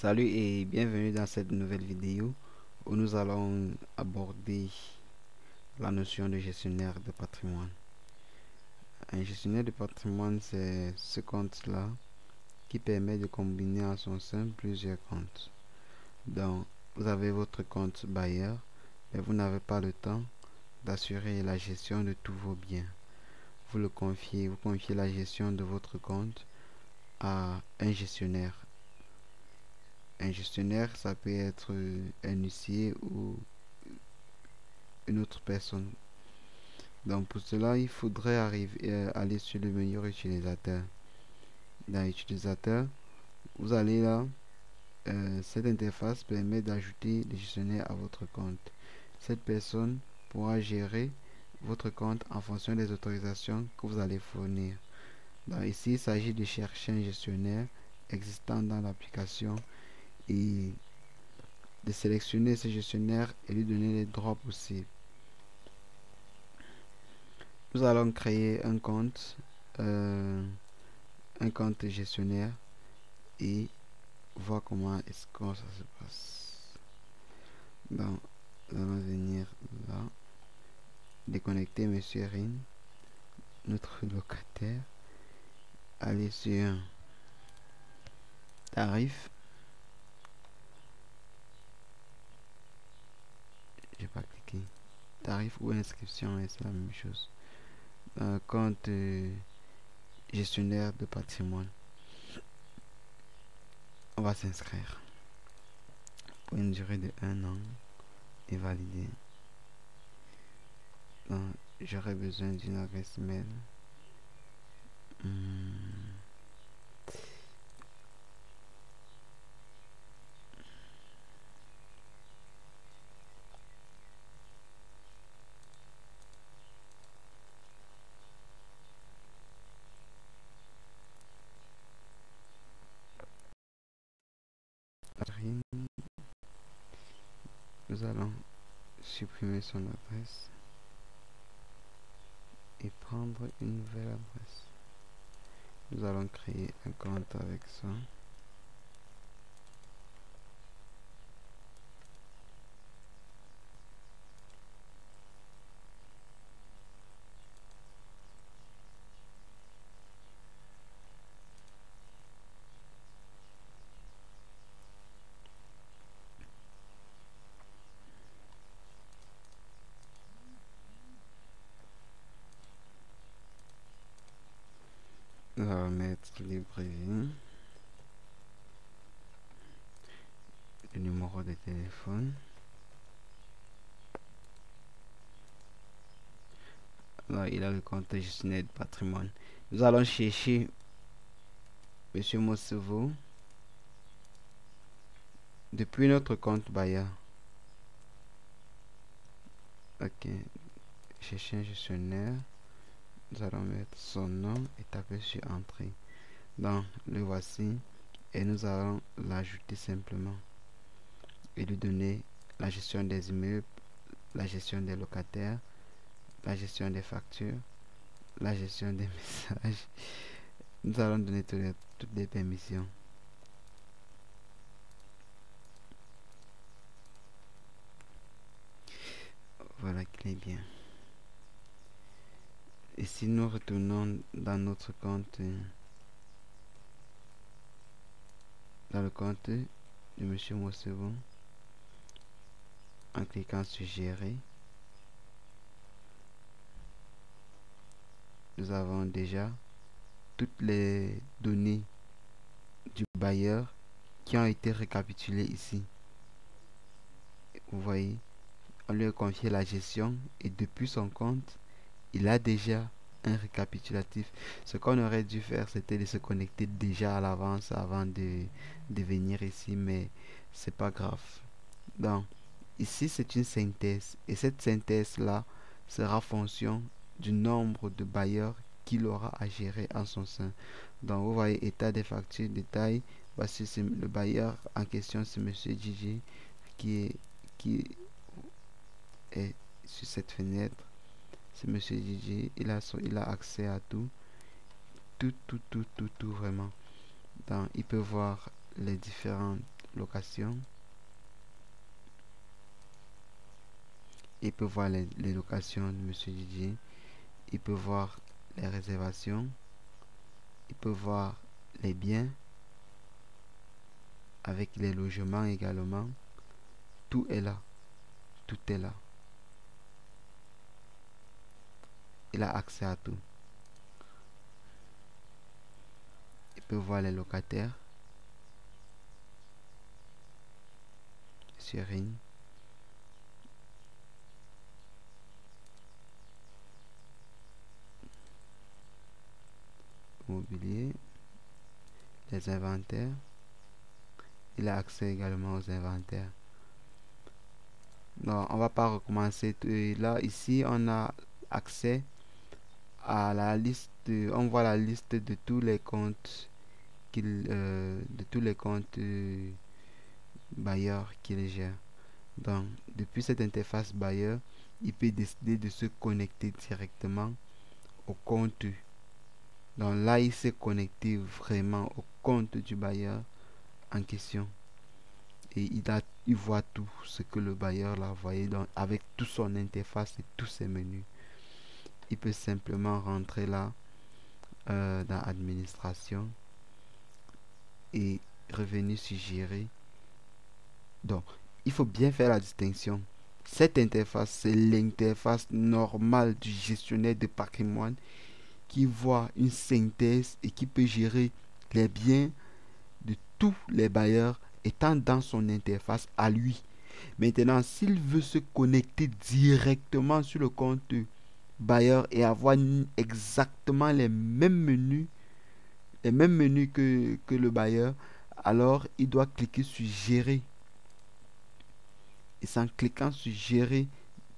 Salut et bienvenue dans cette nouvelle vidéo où nous allons aborder la notion de gestionnaire de patrimoine. Un gestionnaire de patrimoine, c'est ce compte-là qui permet de combiner en son sein plusieurs comptes. Donc, vous avez votre compte bailleur, mais vous n'avez pas le temps d'assurer la gestion de tous vos biens. Vous confiez la gestion de votre compte à un gestionnaire. Un gestionnaire, ça peut être un huissier ou une autre personne. Donc pour cela, il faudrait aller sur le menu utilisateur. Dans utilisateur, vous allez là. Cette interface permet d'ajouter des gestionnaires à votre compte. Cette personne pourra gérer votre compte en fonction des autorisations que vous allez fournir. Donc ici, il s'agit de chercher un gestionnaire existant dans l'application et de sélectionner ce gestionnaire et lui donner les droits possibles. Nous allons créer euh, un compte gestionnaire et voir comment est-ce que ça se passe. Donc, nous allons venir là, déconnecter Monsieur Rin, notre locataire, aller sur tarif. J'ai pas cliqué. Tarif ou inscription, c'est la même chose. Compte gestionnaire de patrimoine. On va s'inscrire pour une durée de 1 an et valider. J'aurai besoin d'une adresse mail. Nous allons supprimer son adresse et prendre une nouvelle adresse. Nous allons créer un compte avec ça. Nous allons mettre Libreville, le numéro de téléphone. Là, il a le compte gestionnaire de patrimoine. Nous allons chercher Monsieur Mosevo depuis notre compte bailleur. Ok, chercher un gestionnaire. Nous allons mettre son nom et taper sur entrée. Donc, le voici et nous allons l'ajouter simplement et lui donner la gestion des immeubles, la gestion des locataires, la gestion des factures, la gestion des messages. Nous allons donner toutes les permissions. Voilà qu'il est bien. Et si nous retournons dans notre compte, dans le compte de Monsieur Mosevo, en cliquant sur gérer, nous avons déjà toutes les données du bailleur qui ont été récapitulées ici. Vous voyez, on lui a confié la gestion et depuis son compte, il a déjà un récapitulatif. Ce qu'on aurait dû faire, c'était de se connecter déjà à l'avance avant de venir ici, mais c'est pas grave. Donc, ici, c'est une synthèse et cette synthèse-là sera fonction du nombre de bailleurs qu'il aura à gérer en son sein. Donc, vous voyez, état des factures, détail. Voici le bailleur en question, c'est Monsieur Gigi qui est sur cette fenêtre. C'est Monsieur Gigi, il a accès à tout vraiment. Donc, il peut voir les différentes location. Il peut voir les locations de Monsieur Didier. Il peut voir les réservations. Il peut voir les biens avec les logements également. Tout est là. Tout est là. Il a accès à tout. Il peut voir les locataires. Monsieur Ring. Immobilier. Les inventaires. Il a accès également aux inventaires. Non, on va pas recommencer. Là, ici, on a accès à la liste. On voit la liste de tous les comptes bailleurs qu'il gère. Donc, depuis cette interface bailleur, il peut décider de se connecter directement au compte. Donc là, il s'est connecté vraiment au compte du bailleur en question. Et il voit tout ce que le bailleur l'a envoyé avec toute son interface et tous ses menus. Il peut simplement rentrer là dans administration et revenir sur gérer. Donc, il faut bien faire la distinction. Cette interface, c'est l'interface normale du gestionnaire de patrimoine qui voit une synthèse et qui peut gérer les biens de tous les bailleurs étant dans son interface à lui. Maintenant, s'il veut se connecter directement sur le compte bailleur et avoir exactement les mêmes menus que le bailleur, alors il doit cliquer sur gérer. Et c'est en cliquant sur gérer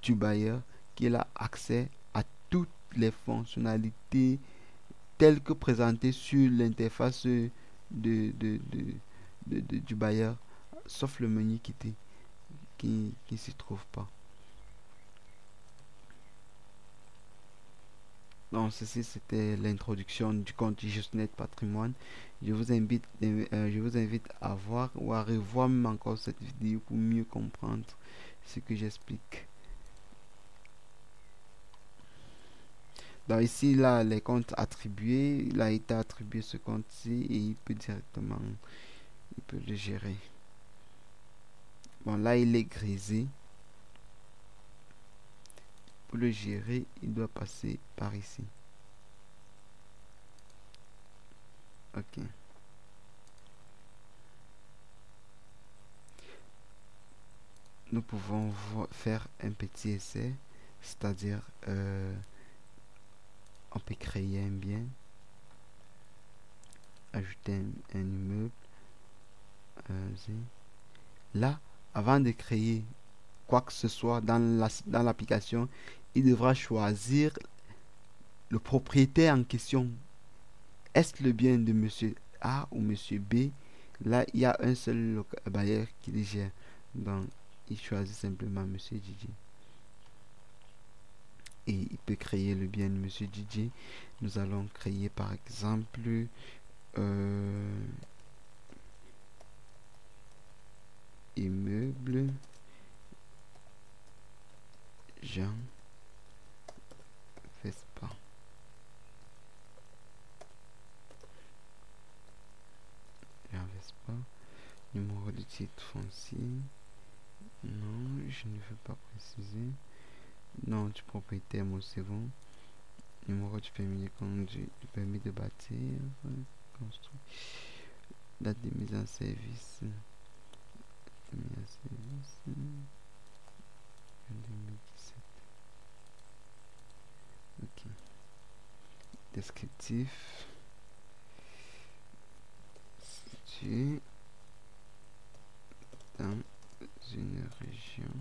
du bailleur qu'il a accès à toutes les fonctionnalités telles que présentées sur l'interface du bailleur, sauf le menu quitter qui ne s'y trouve pas. Donc ceci c'était l'introduction du compte gestionnaire de patrimoine. Je vous invite à voir ou à revoir même encore cette vidéo pour mieux comprendre ce que j'explique. Donc ici là les comptes attribués, il a été attribué ce compte-ci et il peut directement le gérer. Bon là il est grisé. Pour le gérer, il doit passer par ici. Ok. Nous pouvons faire un petit essai, c'est-à-dire on peut créer un bien, ajouter un immeuble. Là, avant de créer quoi que ce soit dans l'application, il devra choisir le propriétaire en question. Est-ce le bien de monsieur A ou monsieur B? Là, il y a un seul bailleur qui le gère. Donc, il choisit simplement monsieur Didier. Et il peut créer le bien de monsieur Didier. Nous allons créer par exemple immeuble Jean Vespa. Jean Vespa. Numéro de titre foncier. Non, je ne veux pas préciser. Nom du propriétaire, moi c'est bon. Numéro du permis de conduire, du permis de bâtir, construire. Date de mise en service. De mise en service. 2017. Ok. Descriptif. Situé dans une région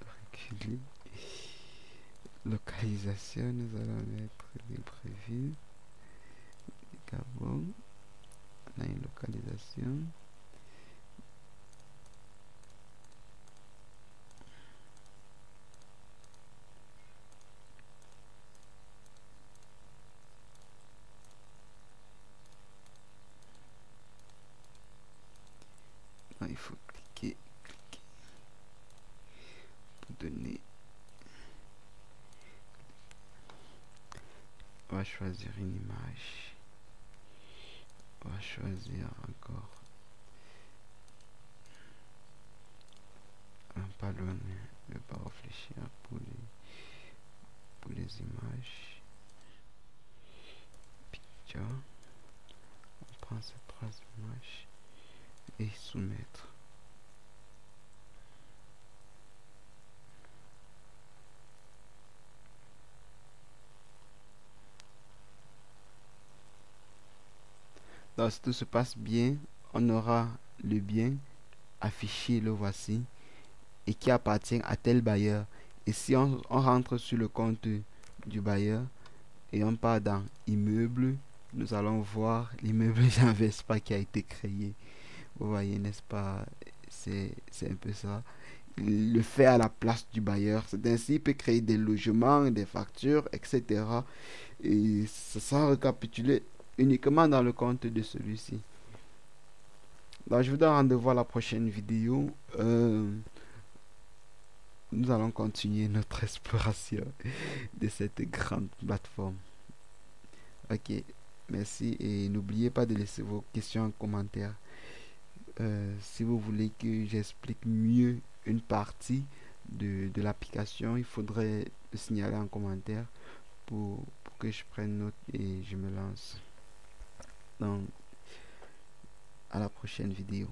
reculée. Localisation, nous allons mettre Libreville, Gabon. On a une localisation. il faut cliquer pour donner. On va choisir une image. On va choisir encore un pas loin, ne pas réfléchir pour les images. Picture. On prend ces trois images et soumettre. Donc si tout se passe bien, on aura le bien affiché, le voici, et qui appartient à tel bailleur. Et si on rentre sur le compte du bailleur et on part dans immeuble, nous allons voir l'immeuble Jean Vespa qui a été créé. Vous voyez, n'est-ce pas? C'est un peu ça. Il le fait à la place du bailleur. C'est ainsi qu'il peut créer des logements, des factures, etc. Et ça sera récapitulé uniquement dans le compte de celui-ci. Donc, je vous donne rendez-vous à la prochaine vidéo. Nous allons continuer notre exploration de cette grande plateforme. Ok, merci et n'oubliez pas de laisser vos questions en commentaire. Si vous voulez que j'explique mieux une partie de l'application, il faudrait le signaler en commentaire pour que je prenne note et je me lance. Donc, à la prochaine vidéo.